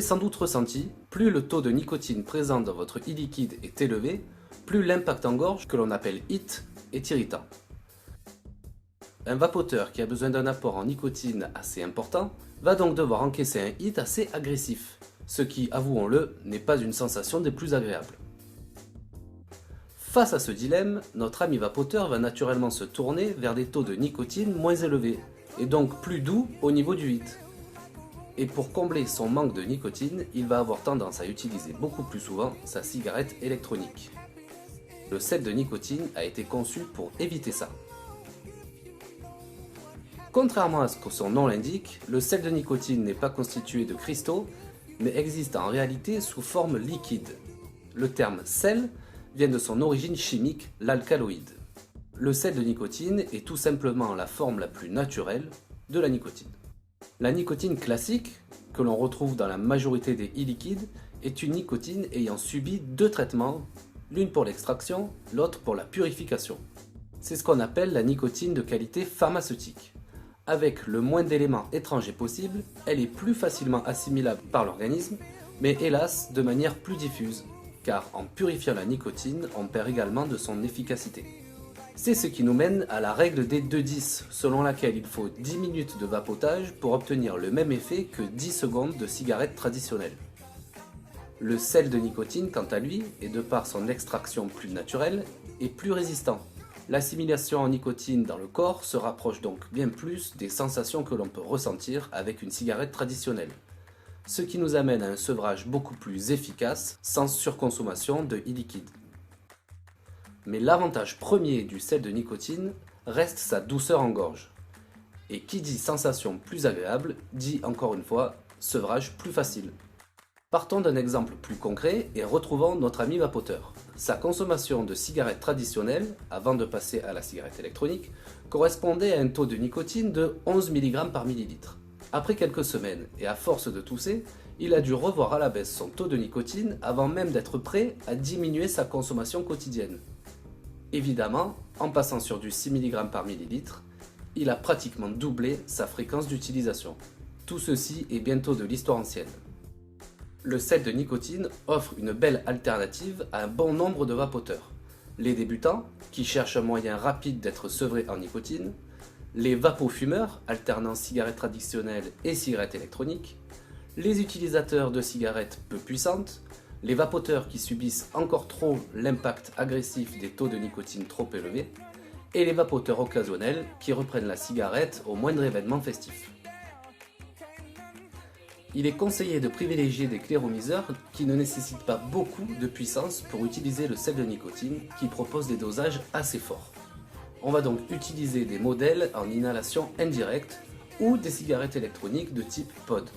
l'avez sans doute ressenti, plus le taux de nicotine présent dans votre e-liquide est élevé, plus l'impact en gorge, que l'on appelle HIT, est irritant. Un vapoteur qui a besoin d'un apport en nicotine assez important va donc devoir encaisser un HIT assez agressif, ce qui, avouons-le, n'est pas une sensation des plus agréables. Face à ce dilemme, notre ami vapoteur va naturellement se tourner vers des taux de nicotine moins élevés, et donc plus doux au niveau du HIT. Et pour combler son manque de nicotine, il va avoir tendance à utiliser beaucoup plus souvent sa cigarette électronique. Le sel de nicotine a été conçu pour éviter ça. Contrairement à ce que son nom l'indique, le sel de nicotine n'est pas constitué de cristaux, mais existe en réalité sous forme liquide. Le terme sel vient de son origine chimique, l'alcaloïde. Le sel de nicotine est tout simplement la forme la plus naturelle de la nicotine. La nicotine classique, que l'on retrouve dans la majorité des e-liquides, est une nicotine ayant subi deux traitements, l'une pour l'extraction, l'autre pour la purification. C'est ce qu'on appelle la nicotine de qualité pharmaceutique. Avec le moins d'éléments étrangers possible, elle est plus facilement assimilable par l'organisme, mais hélas de manière plus diffuse, car en purifiant la nicotine, on perd également de son efficacité. C'est ce qui nous mène à la règle des 2-10, selon laquelle il faut 10 minutes de vapotage pour obtenir le même effet que 10 secondes de cigarette traditionnelle. Le sel de nicotine, quant à lui, et de par son extraction plus naturelle, est plus résistant. L'assimilation en nicotine dans le corps se rapproche donc bien plus des sensations que l'on peut ressentir avec une cigarette traditionnelle. Ce qui nous amène à un sevrage beaucoup plus efficace, sans surconsommation de e-liquide. Mais l'avantage premier du sel de nicotine reste sa douceur en gorge. Et qui dit sensation plus agréable, dit encore une fois, sevrage plus facile. Partons d'un exemple plus concret et retrouvons notre ami vapoteur. Sa consommation de cigarettes traditionnelles, avant de passer à la cigarette électronique, correspondait à un taux de nicotine de 11 mg par millilitre. Après quelques semaines, et à force de tousser, il a dû revoir à la baisse son taux de nicotine avant même d'être prêt à diminuer sa consommation quotidienne. Évidemment, en passant sur du 6 mg par millilitre, il a pratiquement doublé sa fréquence d'utilisation. Tout ceci est bientôt de l'histoire ancienne. Le sel de nicotine offre une belle alternative à un bon nombre de vapoteurs. Les débutants, qui cherchent un moyen rapide d'être sevrés en nicotine, les vapofumeurs, alternant cigarettes traditionnelles et cigarettes électroniques, les utilisateurs de cigarettes peu puissantes, les vapoteurs qui subissent encore trop l'impact agressif des taux de nicotine trop élevés, et les vapoteurs occasionnels qui reprennent la cigarette au moindre événement festif. Il est conseillé de privilégier des cléromiseurs qui ne nécessitent pas beaucoup de puissance pour utiliser le sel de nicotine qui propose des dosages assez forts. On va donc utiliser des modèles en inhalation indirecte ou des cigarettes électroniques de type pod.